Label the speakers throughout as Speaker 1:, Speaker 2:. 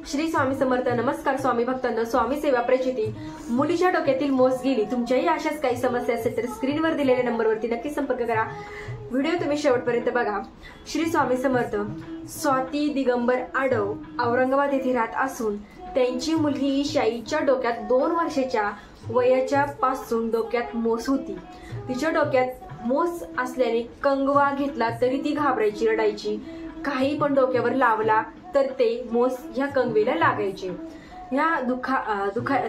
Speaker 1: श्री स्वामी समर्थ. नमस्कार स्वामी भक्तांना. स्वामी सेवा प्रचिती. मुलीच्या डोक्यातील मोस गेली. तुमच्याही अशाच काही समस्या असेल तर स्क्रीनवर दिलेल्या नंबरवरती नक्की संपर्क करा. व्हिडिओ तुम्ही शेवटपर्यंत बघा. श्री स्वामी समर्थ. स्वाती दिगंबर आडव औरंगाबाद येथे राहत असून त्यांची मुलगी ईशाईच्या डोक्यात 2 वर्षाच्या वयाच्या पासून डोक्यात मोस होती. तिच्या डोक्यात मोस असल्याने कंगवा घेतला तरी ती घाबरायची, रडायची. काही पण डोक्यावर लावला तर ते मोस ह्या कंगवेला लागायचे. ह्या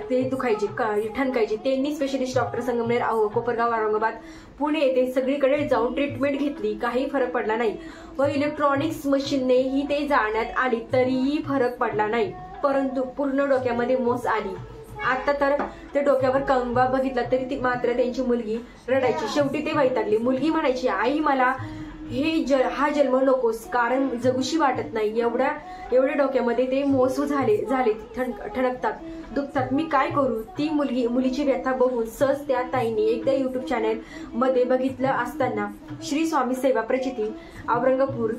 Speaker 1: ते दुखायचे, ठणकायचे. त्यांनी स्पेशलिस्ट डॉक्टर संगमनेर, कोपरगाव, औरंगाबाद, पुणे येथे सगळीकडे जाऊन ट्रीटमेंट घेतली. काही फरक पडला नाही व इलेक्ट्रॉनिक्स मशीननेही ते जाळण्यात आली तरीही फरक पडला नाही. परंतु पूर्ण डोक्यामध्ये मोस आली. आता तर ते डोक्यावर कंगवा बघितला तरी ती मात्र त्यांची मुलगी रडायची. शेवटी ते वैतागले. मुलगी म्हणायची, आई मला हा जन्म नकोस, कारण जगूशी वाटत नाही. एवढ्या डोक्यामध्ये ते मोसू झाले ठणकतात, दुखतात. मी काय करू? ती मुलीची व्यथा बघून सहज त्या ताईने एकदा युट्यूब चॅनल मध्ये बघितलं असताना श्री स्वामी सेवा प्रचिती औरंगापूर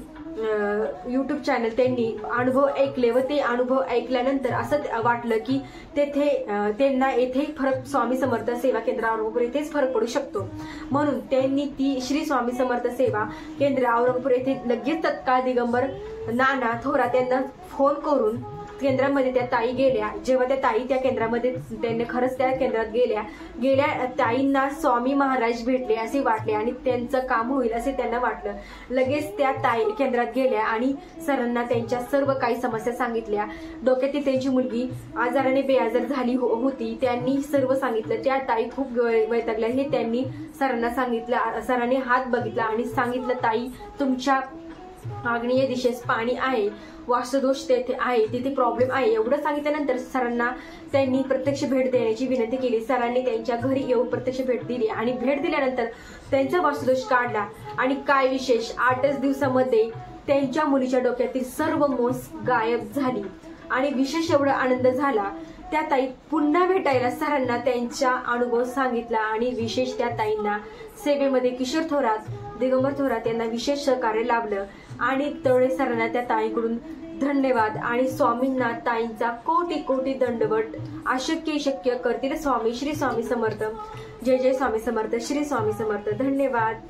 Speaker 1: युट्यूब चॅनल त्यांनी अनुभव ऐकले व ते अनुभव ऐकल्यानंतर असं वाटलं की त्यांना येथे फरक स्वामी समर्थ सेवा केंद्र औरंगापूर येथेच फरक पडू शकतो. म्हणून त्यांनी ती श्री स्वामी समर्थ सेवा केंद्र औरंगापूर येथे लगेच तत्काळ दिगंबर नाना थोरात यांना फोन करून केंद्रामध्ये त्या ताई गेल्या. जेव्हा त्या ताई त्या केंद्रामध्ये त्यांनी खरंच त्या केंद्रात गेल्या ताईंना स्वामी महाराज भेटले असे वाटले आणि त्यांचं काम होईल असे त्यांना वाटलं. लगेच त्या ताई केंद्रात गेल्या आणि सरांना त्यांच्या सर्व काही समस्या सांगितल्या. डोक्यातील त्यांची मुलगी आजाराने बेआजार झाली होती. त्यांनी सर्व सांगितलं. त्या ताई खूप वैतागल्या हे त्यांनी सरांना सांगितलं. सरांनी हात बघितला आणि सांगितलं, ताई तुमच्या आग्नेय दिशेस पाणी आहे, वास्तुदोष तेथे आहे, तिथे प्रॉब्लेम आहे. एवढं सांगितल्यानंतर सरांना त्यांनी प्रत्यक्ष भेट देण्याची विनंती केली. सरांनी त्यांच्या घरी येऊन प्रत्यक्ष भेट दिली आणि भेट दिल्यानंतर त्यांचा वास्तुदोष काढला. आणि काय विशेष, 8च दिवसामध्ये त्यांच्या मुलीच्या डोक्यातील सर्व मोस गायब झाली. आणि विशेष एवढा आनंद झाला. त्या ताई पुन्हा भेटायला सरांना त्यांचा अनुभव सांगितला आणि विशेष त्या ताईंना सेवेमध्ये किशोर थोरात, दिगंबर थोरात यांना विशेष सहकार्य लाभलं. आणि तेवढे सरांना त्या ताईकडून धन्यवाद आणि स्वामींना ताईंचा कोटी कोटी दंडवत. अशक्य शक्य करतील स्वामी. श्री स्वामी समर्थ. जय जय स्वामी समर्थ. श्री स्वामी समर्थ. धन्यवाद.